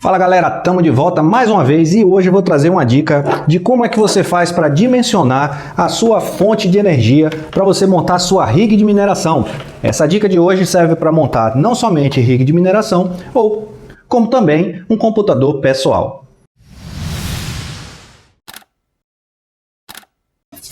Fala galera, estamos de volta mais uma vez e hoje eu vou trazer uma dica de como é que você faz para dimensionar a sua fonte de energia para você montar a sua rig de mineração. Essa dica de hoje serve para montar não somente rig de mineração, como também um computador pessoal.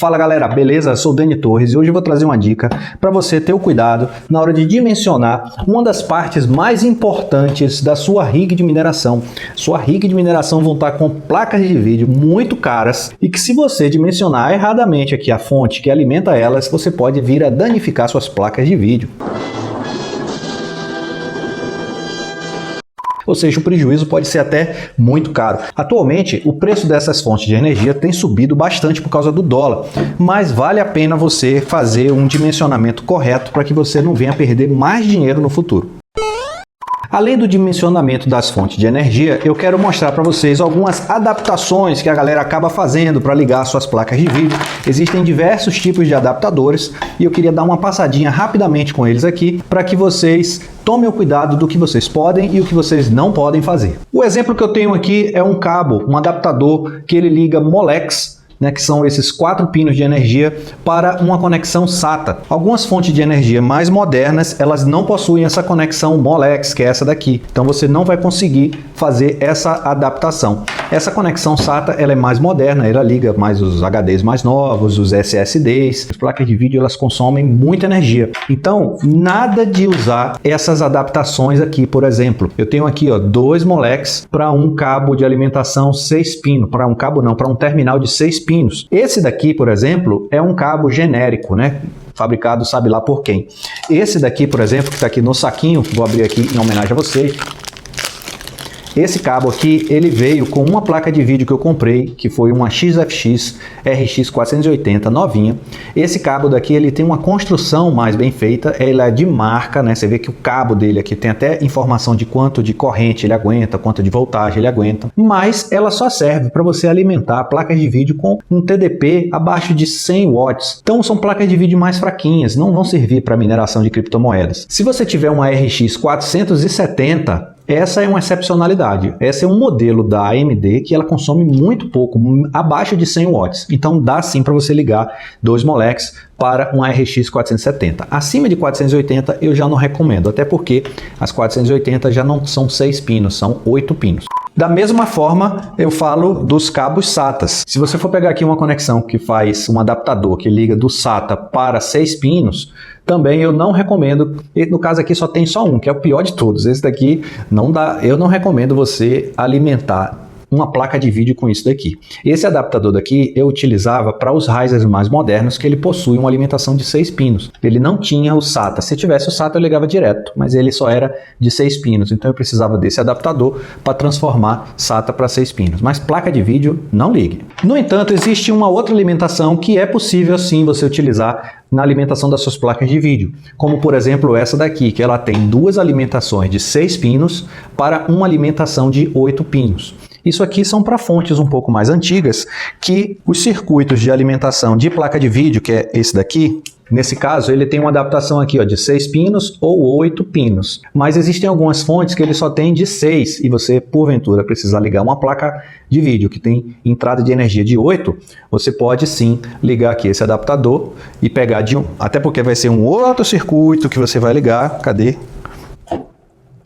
Fala galera, beleza? Eu sou o Dani Torres e hoje eu vou trazer uma dica para você ter o cuidado na hora de dimensionar uma das partes mais importantes da sua rig de mineração. Sua rig de mineração vão estar com placas de vídeo muito caras e que se você dimensionar erradamente aqui a fonte que alimenta elas, você pode vir a danificar suas placas de vídeo. Ou seja, o prejuízo pode ser até muito caro. Atualmente, o preço dessas fontes de energia tem subido bastante por causa do dólar, mas vale a pena você fazer um dimensionamento correto para que você não venha perder mais dinheiro no futuro. Além do dimensionamento das fontes de energia, eu quero mostrar para vocês algumas adaptações que a galera acaba fazendo para ligar suas placas de vídeo. Existem diversos tipos de adaptadores e eu queria dar uma passadinha rapidamente com eles aqui para que vocês tomem o cuidado do que vocês podem e o que vocês não podem fazer. O exemplo que eu tenho aqui é um cabo, um adaptador que ele liga Molex, que são esses 4 pinos de energia para uma conexão SATA. Algumas fontes de energia mais modernas, elas não possuem essa conexão Molex, que é essa daqui. Então você não vai conseguir fazer essa adaptação. Essa conexão SATA, ela é mais moderna, ela liga mais os HDs mais novos, os SSDs. As placas de vídeo, elas consomem muita energia. Então, nada de usar essas adaptações aqui, por exemplo. Eu tenho aqui, 2 Molex para um cabo de alimentação 6 pinos, para um cabo não, para um terminal de 6 pinos. Esse daqui, por exemplo, é um cabo genérico, fabricado sabe lá por quem. Esse daqui, por exemplo, que está aqui no saquinho, vou abrir aqui em homenagem a vocês. Esse cabo aqui, ele veio com uma placa de vídeo que eu comprei, que foi uma XFX RX 480 novinha. Esse cabo daqui, ele tem uma construção mais bem feita, ele é de marca, Você vê que o cabo dele aqui tem até informação de quanto de corrente ele aguenta, quanto de voltagem ele aguenta. Mas ela só serve para você alimentar placas de vídeo com um TDP abaixo de 100 watts. Então são placas de vídeo mais fraquinhas, não vão servir para mineração de criptomoedas. Se você tiver uma RX 470, essa é uma excepcionalidade. Esse é um modelo da AMD que ela consome muito pouco, abaixo de 100 watts. Então dá sim para você ligar 2 Molex para uma RX 470. Acima de 480 eu já não recomendo, até porque as 480 já não são 6 pinos, são 8 pinos. Da mesma forma, eu falo dos cabos SATAs. Se você for pegar aqui uma conexão que faz um adaptador que liga do SATA para 6 pinos, também eu não recomendo. No caso aqui só tem só um, que é o pior de todos. Esse daqui não dá. Eu não recomendo você alimentar uma placa de vídeo com isso daqui. Esse adaptador daqui eu utilizava para os risers mais modernos, que ele possui uma alimentação de 6 pinos. Ele não tinha o SATA. Se tivesse o SATA eu ligava direto, mas ele só era de 6 pinos. Então eu precisava desse adaptador para transformar SATA para 6 pinos. Mas placa de vídeo, não ligue. No entanto, existe uma outra alimentação que é possível sim você utilizar na alimentação das suas placas de vídeo, como por exemplo essa daqui, que ela tem 2 alimentações de 6 pinos para uma alimentação de 8 pinos. Isso aqui são para fontes um pouco mais antigas, que os circuitos de alimentação de placa de vídeo, que é esse daqui, nesse caso ele tem uma adaptação aqui de 6 pinos ou 8 pinos. Mas existem algumas fontes que ele só tem de 6 e você porventura precisar ligar uma placa de vídeo que tem entrada de energia de 8, você pode sim ligar aqui esse adaptador e pegar de um, até porque vai ser um outro circuito que você vai ligar. Cadê?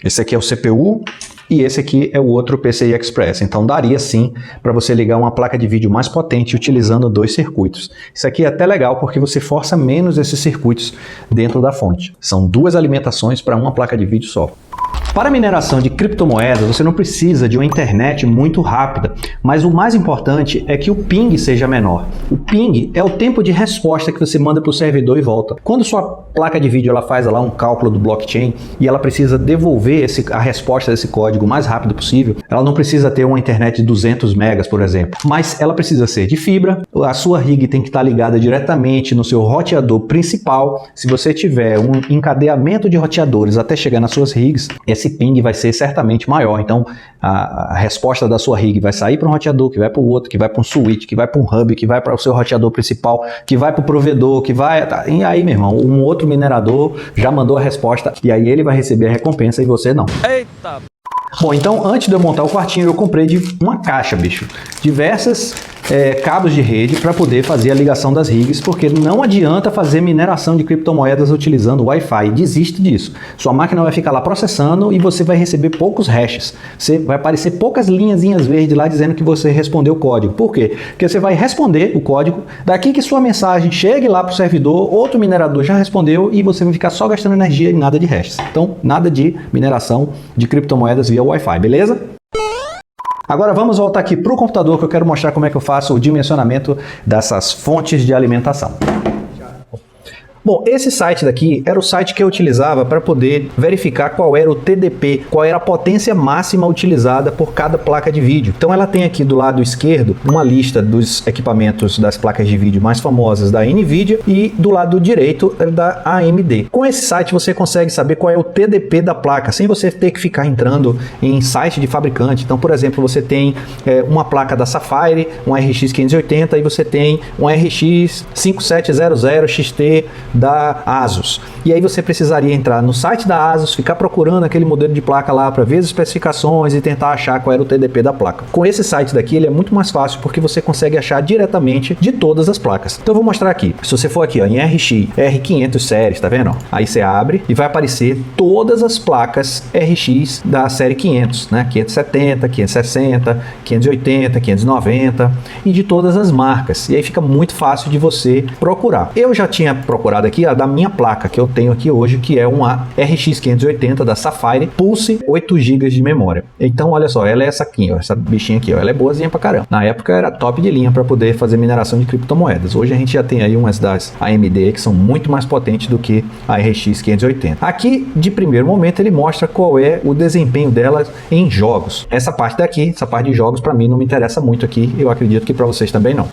Esse aqui é o CPU. E esse aqui é o outro PCI Express. Então daria sim para você ligar uma placa de vídeo mais potente utilizando 2 circuitos. Isso aqui é até legal porque você força menos esses circuitos dentro da fonte. São 2 alimentações para uma placa de vídeo só. Para a mineração de criptomoedas, você não precisa de uma internet muito rápida, mas o mais importante é que o ping seja menor. O ping é o tempo de resposta que você manda para o servidor e volta. Quando sua placa de vídeo ela faz lá um cálculo do blockchain e ela precisa devolver a resposta desse código o mais rápido possível, ela não precisa ter uma internet de 200 megas, por exemplo, mas ela precisa ser de fibra. A sua rig tem que estar ligada diretamente no seu roteador principal. Se você tiver um encadeamento de roteadores até chegar nas suas rigs, esse ping vai ser certamente maior. Então a resposta da sua rig vai sair para um roteador, que vai para o outro, que vai para um switch, que vai para um hub, que vai para o seu roteador principal, que vai para o provedor, que vai... E aí, meu irmão, um outro minerador já mandou a resposta e aí ele vai receber a recompensa e você não. Eita! Bom, então antes de eu montar o quartinho, eu comprei de uma caixa, bicho. Diversas cabos de rede para poder fazer a ligação das rigs, porque não adianta fazer mineração de criptomoedas utilizando Wi-Fi. Desiste disso. Sua máquina vai ficar lá processando e você vai receber poucos hashes. Vai aparecer poucas linhazinhas verdes lá dizendo que você respondeu o código. Por quê? Porque você vai responder o código, daqui que sua mensagem chegue lá para o servidor, outro minerador já respondeu e você vai ficar só gastando energia e nada de hashes. Então, nada de mineração de criptomoedas via Wi-Fi, beleza? Agora vamos voltar aqui para o computador que eu quero mostrar como é que eu faço o dimensionamento dessas fontes de alimentação. Bom, esse site daqui era o site que eu utilizava para poder verificar qual era o TDP, qual era a potência máxima utilizada por cada placa de vídeo. Então ela tem aqui do lado esquerdo uma lista dos equipamentos das placas de vídeo mais famosas da NVIDIA e do lado direito da AMD. Com esse site você consegue saber qual é o TDP da placa, sem você ter que ficar entrando em site de fabricante. Então, por exemplo, você tem uma placa da Sapphire, um RX 580 e você tem um RX 5700 XT da ASUS. E aí você precisaria entrar no site da ASUS, ficar procurando aquele modelo de placa lá para ver as especificações e tentar achar qual era o TDP da placa. Com esse site daqui ele é muito mais fácil porque você consegue achar diretamente de todas as placas. Então eu vou mostrar aqui. Se você for aqui ó, em RX, R500 séries, tá vendo? Aí você abre e vai aparecer todas as placas RX da série 500, né? 570, 560, 580, 590 e de todas as marcas. E aí fica muito fácil de você procurar. Eu já tinha procurado aqui a da minha placa que eu tenho aqui hoje, que é uma RX 580 da Sapphire Pulse 8 GB de memória. Então olha só, ela é essa aqui, ó, essa bichinha aqui, ó, ela é boazinha pra caramba. Na época era top de linha para poder fazer mineração de criptomoedas. Hoje a gente já tem aí umas das AMD que são muito mais potentes do que a RX 580. Aqui de primeiro momento ele mostra qual é o desempenho dela em jogos. Essa parte daqui, essa parte de jogos para mim não me interessa muito aqui, eu acredito que para vocês também não.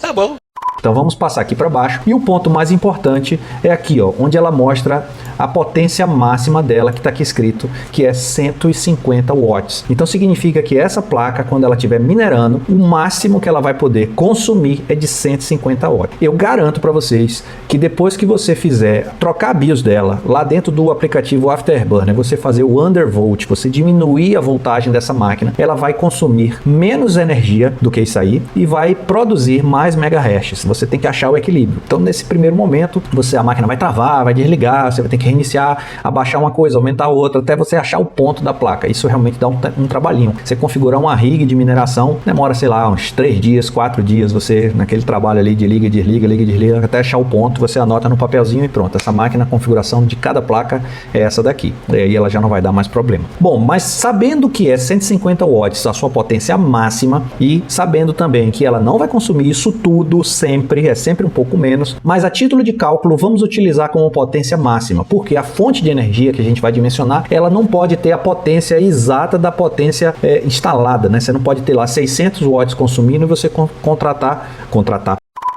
Tá bom. Então vamos passar aqui para baixo e o ponto mais importante é aqui, ó, onde ela mostra a potência máxima dela, que está aqui escrito, que é 150 watts. Então significa que essa placa, quando ela estiver minerando, o máximo que ela vai poder consumir é de 150 watts. Eu garanto para vocês que depois que você fizer trocar a BIOS dela, lá dentro do aplicativo Afterburner, você fazer o undervolt, você diminuir a voltagem dessa máquina, ela vai consumir menos energia do que isso aí e vai produzir mais megahertz. Você tem que achar o equilíbrio. Então nesse primeiro momento, a máquina vai travar, vai desligar, você vai ter que reiniciar, abaixar uma coisa, aumentar outra, até você achar o ponto da placa. Isso realmente dá um trabalhinho. Você configurar uma rig de mineração, demora, sei lá, uns 3 dias, 4 dias, você naquele trabalho ali de liga, desliga, até achar o ponto, você anota no papelzinho e pronto. Essa máquina, a configuração de cada placa é essa daqui. E aí ela já não vai dar mais problema. Bom, mas sabendo que é 150 watts a sua potência máxima e sabendo também que ela não vai consumir isso tudo sempre, é sempre um pouco menos, mas a título de cálculo vamos utilizar como potência máxima, porque a fonte de energia que a gente vai dimensionar, ela não pode ter a potência exata da potência instalada, né? Você não pode ter lá 600 watts consumindo e você contratar.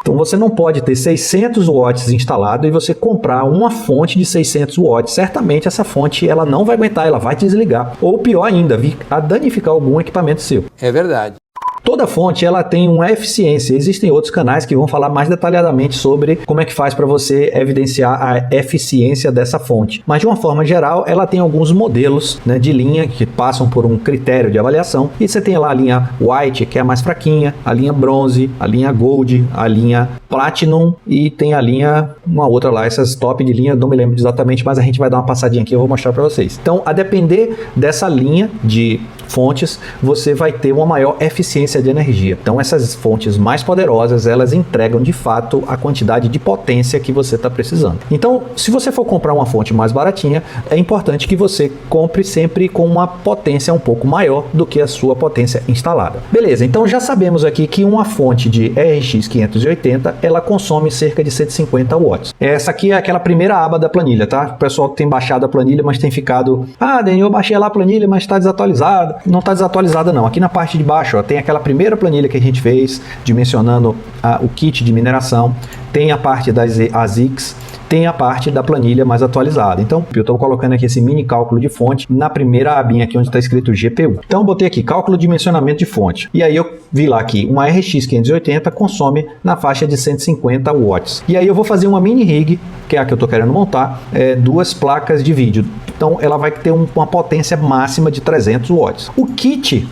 Então você não pode ter 600 watts instalado e você comprar uma fonte de 600 watts. Certamente essa fonte ela não vai aguentar, ela vai desligar. Ou pior ainda, vir a danificar algum equipamento seu. É verdade. Toda fonte ela tem uma eficiência. Existem outros canais que vão falar mais detalhadamente sobre como é que faz para você evidenciar a eficiência dessa fonte. Mas de uma forma geral, ela tem alguns modelos, né, de linha que passam por um critério de avaliação. E você tem lá a linha White, que é a mais fraquinha, a linha Bronze, a linha Gold, a linha Platinum e tem a linha, uma outra lá, essas top de linha, não me lembro exatamente, mas a gente vai dar uma passadinha aqui e eu vou mostrar para vocês. Então, a depender dessa linha de fontes, você vai ter uma maior eficiência de energia. Então essas fontes mais poderosas, elas entregam de fato a quantidade de potência que você está precisando. Então, se você for comprar uma fonte mais baratinha, é importante que você compre sempre com uma potência um pouco maior do que a sua potência instalada. Beleza, então já sabemos aqui que uma fonte de RX 580, ela consome cerca de 150 watts. Essa aqui é aquela primeira aba da planilha, tá? O pessoal tem baixado a planilha, mas tem ficado, Daniel, eu baixei lá a planilha, mas está desatualizada. Não está desatualizada não. Aqui na parte de baixo, ó, tem aquela primeira planilha que a gente fez, dimensionando o kit de mineração. Tem a parte das ASICs, tem a parte da planilha mais atualizada. Então, eu estou colocando aqui esse mini cálculo de fonte na primeira abinha aqui onde está escrito GPU. Então, eu botei aqui cálculo de dimensionamento de fonte. E aí eu vi lá que uma RX 580 consome na faixa de 150 watts. E aí eu vou fazer uma mini rig, que é a que eu estou querendo montar, duas placas de vídeo. Então ela vai ter uma potência máxima de 300 watts. O kit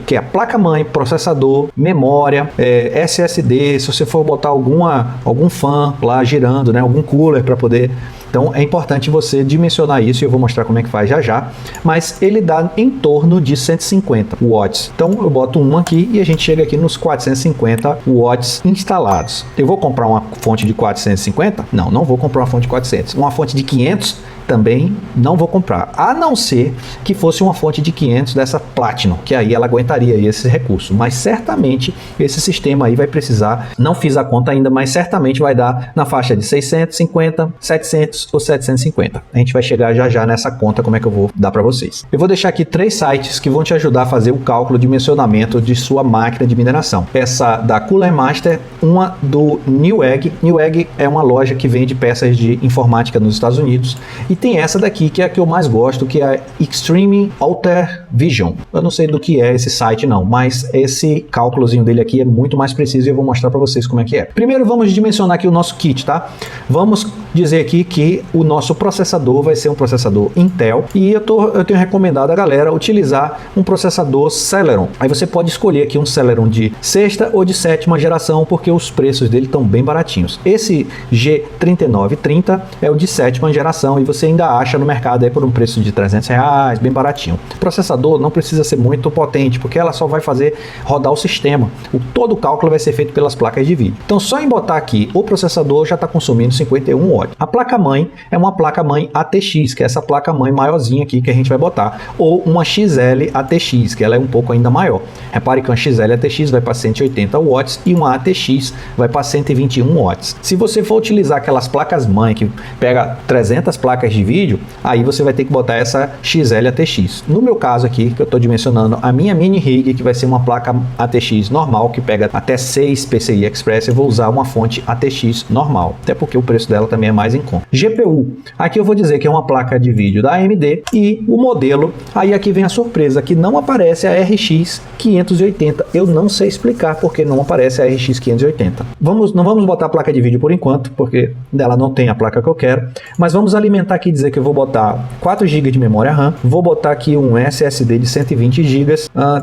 que é a placa-mãe, processador, memória, SSD, se você for botar algum fan lá girando, né, algum cooler para poder... Então é importante você dimensionar isso e eu vou mostrar como é que faz já já, mas ele dá em torno de 150 watts. Então eu boto um aqui e a gente chega aqui nos 450 watts instalados. Eu vou comprar uma fonte de 450? Não vou comprar uma fonte de 400. Uma fonte de 500? Também não vou comprar, a não ser que fosse uma fonte de 500 dessa Platinum, que aí ela aguentaria esse recurso, mas certamente esse sistema aí vai precisar, não fiz a conta ainda, mas certamente vai dar na faixa de 650, 700 ou 750. A gente vai chegar já já nessa conta, como é que eu vou dar para vocês. Eu vou deixar aqui 3 sites que vão te ajudar a fazer o cálculo de dimensionamento de sua máquina de mineração. Essa da Cooler Master, uma do Newegg. Newegg é uma loja que vende peças de informática nos Estados Unidos, e tem essa daqui que é a que eu mais gosto, que é a Extreme Alter Vision. Eu não sei do que é esse site não, mas esse cálculozinho dele aqui é muito mais preciso e eu vou mostrar para vocês como é que é. Primeiro vamos dimensionar aqui o nosso kit, tá? Vamos dizer aqui que o nosso processador vai ser um processador Intel e eu tenho recomendado a galera utilizar um processador Celeron. Aí você pode escolher aqui um Celeron de 6ª ou de 7ª geração, porque os preços dele estão bem baratinhos. Esse G3930 é o de 7ª geração e você ainda acha no mercado aí por um preço de R$300, bem baratinho. O processador não precisa ser muito potente, porque ela só vai fazer rodar o sistema. Todo o cálculo vai ser feito pelas placas de vídeo. Então só em botar aqui o processador já está consumindo 51 watts. A placa-mãe é uma placa-mãe ATX, que é essa placa-mãe maiorzinha aqui que a gente vai botar, ou uma XL ATX, que ela é um pouco ainda maior. Repare que uma XL ATX vai para 180 watts e uma ATX vai para 121 watts. Se você for utilizar aquelas placas-mãe que pega 300 placas de vídeo, aí você vai ter que botar essa XL ATX. No meu caso aqui, que eu estou dimensionando a minha mini rig, que vai ser uma placa ATX normal, que pega até 6 PCI Express, eu vou usar uma fonte ATX normal, até porque o preço dela também é mais em conta. GPU, aqui eu vou dizer que é uma placa de vídeo da AMD e o modelo, aí aqui vem a surpresa, que não aparece a RX 580, eu não sei explicar porque não aparece a RX 580. Não vamos botar a placa de vídeo por enquanto, porque ela não tem a placa que eu quero, mas vamos alimentar aqui, dizer que eu vou botar 4 GB de memória RAM, vou botar aqui um SSD de 120 GB,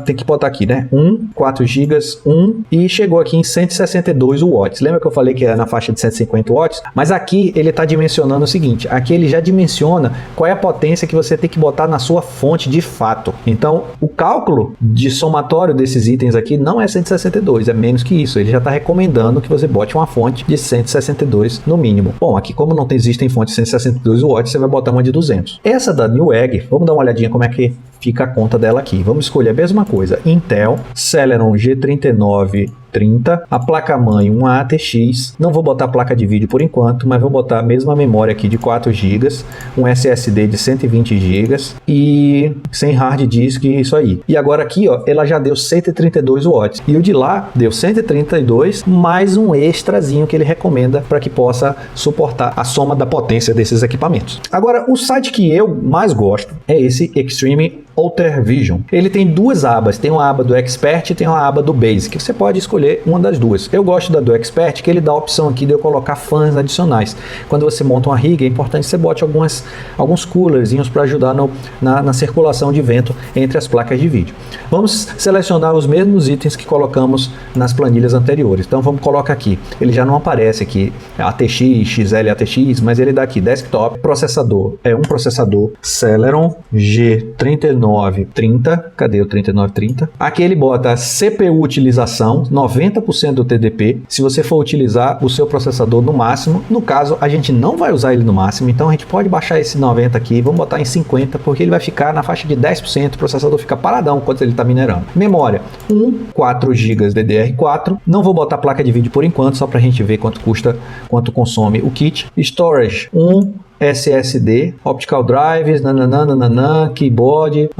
tem que botar aqui, né, 4 GB, e chegou aqui em 162 watts. Lembra que eu falei que era na faixa de 150 watts? Mas aqui ele está dimensionando o seguinte, aqui ele já dimensiona qual é a potência que você tem que botar na sua fonte de fato. Então, o cálculo de somatório desses itens aqui não é 162, é menos que isso. Ele já está recomendando que você bote uma fonte de 162 no mínimo. Bom, aqui como não existem fontes de 162 watts, você vai botar uma de 200. Essa da Newegg, vamos dar uma olhadinha como é que fica a conta dela aqui. Vamos escolher a mesma coisa, Intel, Celeron G3930, a placa-mãe uma ATX, não vou botar placa de vídeo por enquanto, mas vou botar a mesma memória aqui de 4 GB, um SSD de 120 GB e sem hard disk, isso aí. E agora aqui, ó, ela já deu 132 watts e o de lá deu 132 mais um extrazinho que ele recomenda para que possa suportar a soma da potência desses equipamentos. Agora, o site que eu mais gosto é esse Extreme Alter Vision. Ele tem duas abas, tem uma aba do Expert e tem uma aba do Basic. Você pode escolher uma das duas. Eu gosto da do Expert, que ele dá a opção aqui de eu colocar fãs adicionais. Quando você monta uma rig, é importante que você bote alguns coolerzinhos para ajudar na circulação de vento entre as placas de vídeo. Vamos selecionar os mesmos itens que colocamos nas planilhas anteriores. Então vamos colocar aqui. Ele já não aparece aqui ATX, XL ATX, mas ele dá aqui desktop, processador. É um processador Celeron G3930. Cadê o 3930? Aqui ele bota CPU utilização, 90% do TDP. Se você for utilizar o seu processador no máximo, no caso a gente não vai usar ele no máximo, então a gente pode baixar esse 90 aqui, vamos botar em 50, porque ele vai ficar na faixa de 10%, o processador fica paradão enquanto ele está minerando. Memória, 4 GB DDR4, não vou botar placa de vídeo por enquanto, só para a gente ver quanto custa, quanto consome o kit. Storage, SSD, Optical Drives, keyboard,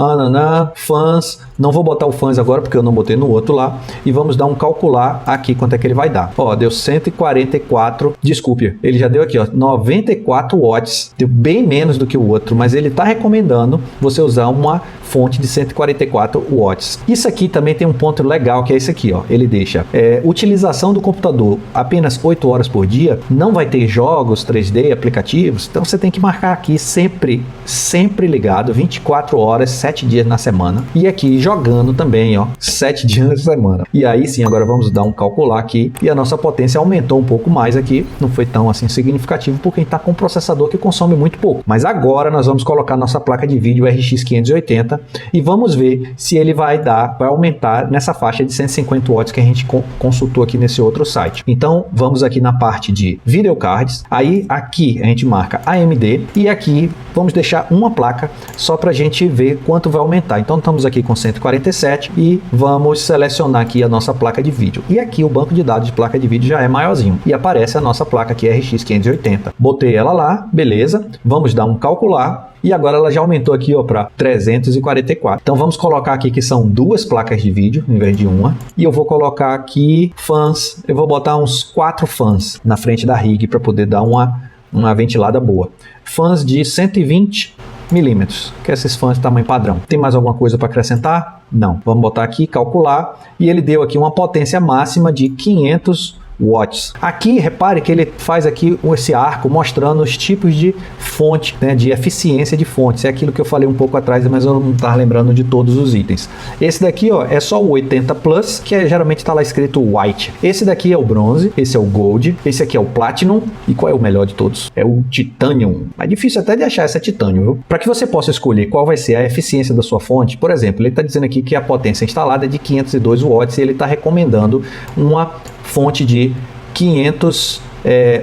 fãs. Não vou botar o fãs agora porque eu não botei no outro lá. E vamos dar um calcular aqui quanto é que ele vai dar. Ó, deu 144, desculpe, ele já deu aqui, ó, 94 watts. Deu bem menos do que o outro, mas ele está recomendando você usar uma fonte de 144 watts. Isso aqui também tem um ponto legal, que é esse aqui, ó. Ele deixa utilização do computador apenas 8 horas por dia, não vai ter jogos 3D, aplicativos, então você tem que marcar aqui sempre ligado, 24 horas, 7 dias na semana. E aqui jogando também, ó, 7 dias na semana. E aí sim, agora vamos dar um calcular aqui, e a nossa potência aumentou um pouco mais aqui, não foi tão assim significativo, porque a gente está com um processador que consome muito pouco. Mas agora nós vamos colocar nossa placa de vídeo RX 580 e vamos ver se ele vai aumentar nessa faixa de 150 watts que a gente consultou aqui nesse outro site. Então vamos aqui na parte de video cards, aí aqui a gente marca AMD e aqui vamos deixar uma placa só para a gente ver quanto vai aumentar. Então estamos aqui com 147 e vamos selecionar aqui a nossa placa de vídeo. E aqui o banco de dados de placa de vídeo já é maiorzinho e aparece a nossa placa aqui RX 580. Botei ela lá, beleza, vamos dar um calcular. E agora ela já aumentou aqui para 344. Então vamos colocar aqui que são 2 placas de vídeo em vez de uma. E eu vou colocar aqui fãs. Eu vou botar uns 4 fãs na frente da rig para poder dar uma ventilada boa. Fãs de 120 milímetros, que esses fãs de tamanho padrão. Tem mais alguma coisa para acrescentar? Não. Vamos botar aqui, calcular. E ele deu aqui uma potência máxima de 500 watts. Aqui, repare que ele faz aqui esse arco mostrando os tipos de fonte, né, de eficiência de fontes. É aquilo que eu falei um pouco atrás, mas eu não estava lembrando de todos os itens. Esse daqui, ó, é só o 80 Plus, que geralmente está lá escrito White. Esse daqui é o Bronze, esse é o Gold, esse aqui é o Platinum. E qual é o melhor de todos? É o Titanium. É difícil até de achar essa Titanium, viu? Para que você possa escolher qual vai ser a eficiência da sua fonte, por exemplo, ele está dizendo aqui que a potência instalada é de 502 watts e ele está recomendando uma fonte de 500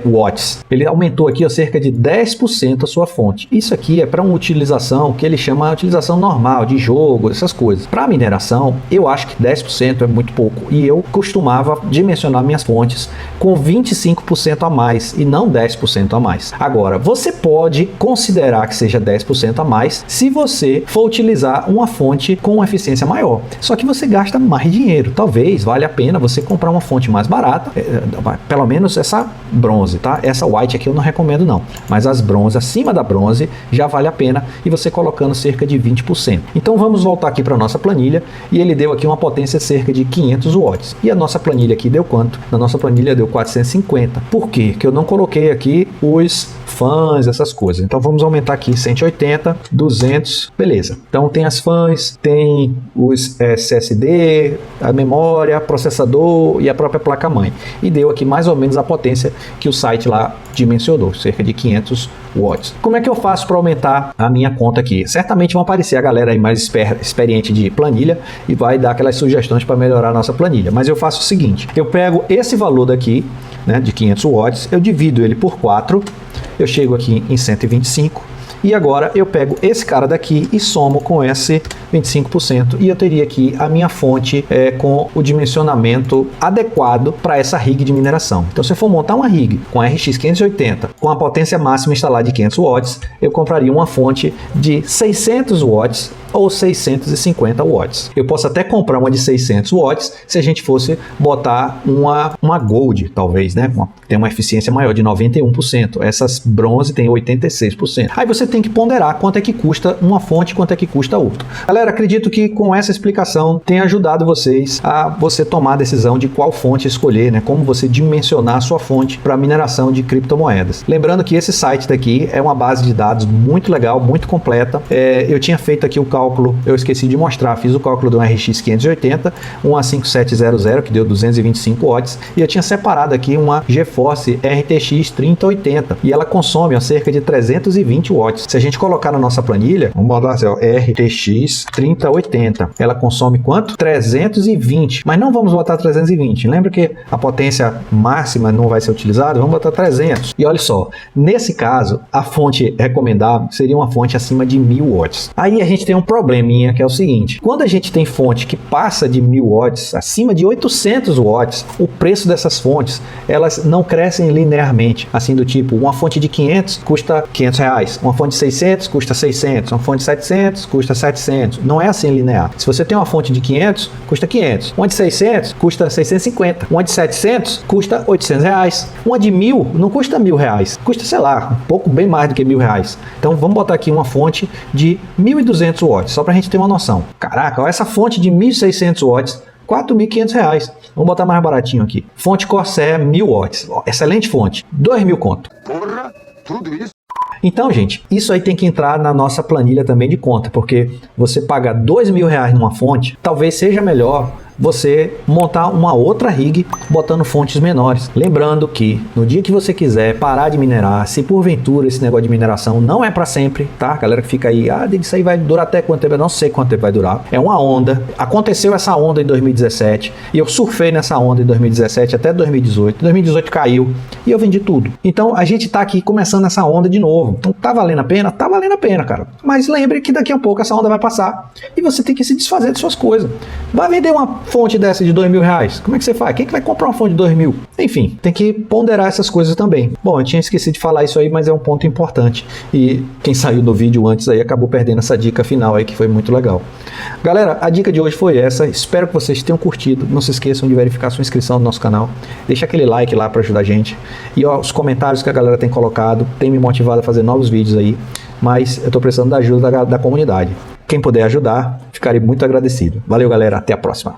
watts. Ele aumentou aqui cerca de 10% a sua fonte. Isso aqui é para uma utilização que ele chama de utilização normal, de jogo, essas coisas. Para mineração, eu acho que 10% é muito pouco. E eu costumava dimensionar minhas fontes com 25% a mais e não 10% a mais. Agora, você pode considerar que seja 10% a mais se você for utilizar uma fonte com uma eficiência maior. Só que você gasta mais dinheiro. Talvez valha a pena você comprar uma fonte mais barata, pelo menos essa bronze, tá? Essa white aqui eu não recomendo não, mas as bronze, acima da bronze, já vale a pena e você colocando cerca de 20%. Então vamos voltar aqui para nossa planilha e ele deu aqui uma potência de cerca de 500 watts. E a nossa planilha aqui deu quanto? Na nossa planilha deu 450. Por quê? Que eu não coloquei aqui os fãs, essas coisas. Então vamos aumentar aqui 180, 200, beleza. Então tem as fãs, tem os SSD, a memória, processador e a própria placa-mãe. E deu aqui mais ou menos a potência que o site lá dimensionou, cerca de 500 watts. Como é que eu faço para aumentar a minha conta aqui? Certamente vão aparecer a galera aí mais experiente de planilha e vai dar aquelas sugestões para melhorar a nossa planilha. Mas eu faço o seguinte, eu pego esse valor daqui, né, de 500 watts, eu divido ele por 4, eu chego aqui em 125 e agora eu pego esse cara daqui e somo com esse 25% e eu teria aqui a minha fonte com o dimensionamento adequado para essa rig de mineração. Então se eu for montar uma rig com a RX 580 com a potência máxima instalada de 500 watts, eu compraria uma fonte de 600 watts ou 650 watts. Eu posso até comprar uma de 600 watts se a gente fosse botar uma Gold, talvez, né? Tem uma eficiência maior de 91%. Essas bronze tem 86%. Aí você tem que ponderar quanto é que custa uma fonte, quanto é que custa outra. Galera, acredito que com essa explicação tenha ajudado vocês a você tomar a decisão de qual fonte escolher, né? Como você dimensionar a sua fonte para mineração de criptomoedas. Lembrando que esse site daqui é uma base de dados muito legal, muito completa. Eu tinha feito aqui o cálculo, eu esqueci de mostrar, fiz o cálculo do RX 580, uma 5700 que deu 225 watts e eu tinha separado aqui uma GeForce RTX 3080 e ela consome cerca de 320 watts. watts. Se a gente colocar na nossa planilha, vamos botar assim, ó, RTX 3080, ela consome quanto? 320, mas não vamos botar 320. Lembra que a potência máxima não vai ser utilizada? Vamos botar 300. E olha só, nesse caso, a fonte recomendável seria uma fonte acima de 1000 watts. Aí a gente tem um probleminha que é o seguinte: quando a gente tem fonte que passa de 1000 watts, acima de 800 watts, o preço dessas fontes, elas não crescem linearmente, assim do tipo, uma fonte de 500 custa 500 reais, uma fonte de 600 custa 600, uma fonte de 700 custa 700, não é assim linear. Se você tem uma fonte de 500, custa 500, uma de 600 custa 650, uma de 700 custa 800 reais, uma de 1000 não custa 1000 reais, custa, sei lá, um pouco bem mais do que 1000 reais. Então vamos botar aqui uma fonte de 1200 watts, só pra gente ter uma noção. Caraca, ó, essa fonte de 1600 watts, R$4.500. Vamos botar mais baratinho aqui. Fonte Corsair 1000 watts. Ó, excelente fonte. 2.000 conto. Porra, tudo isso? Então, gente, isso aí tem que entrar na nossa planilha também de conta, porque você pagar R$2.000 numa fonte, talvez seja melhor você montar uma outra rig botando fontes menores. Lembrando que no dia que você quiser parar de minerar, se porventura esse negócio de mineração não é para sempre, tá? Galera que fica aí, isso aí vai durar até quanto tempo? Eu não sei quanto tempo vai durar. É uma onda. Aconteceu essa onda em 2017 e eu surfei nessa onda em 2017 até 2018. 2018 caiu e eu vendi tudo. Então a gente tá aqui começando essa onda de novo. Então tá valendo a pena? Tá valendo a pena, cara. Mas lembre que daqui a pouco essa onda vai passar e você tem que se desfazer de suas coisas. Vai vender uma fonte dessa de R$2.000, como é que você faz? Quem que vai comprar uma fonte de 2.000? Enfim, tem que ponderar essas coisas também. Bom, eu tinha esquecido de falar isso aí, mas é um ponto importante. E quem saiu do vídeo antes aí acabou perdendo essa dica final aí, que foi muito legal. Galera, a dica de hoje foi essa. Espero que vocês tenham curtido. Não se esqueçam de verificar sua inscrição no nosso canal. Deixa aquele like lá para ajudar a gente. E ó, os comentários que a galera tem colocado tem me motivado a fazer novos vídeos aí. Mas eu tô precisando da ajuda da comunidade. Quem puder ajudar, ficarei muito agradecido. Valeu, galera. Até a próxima.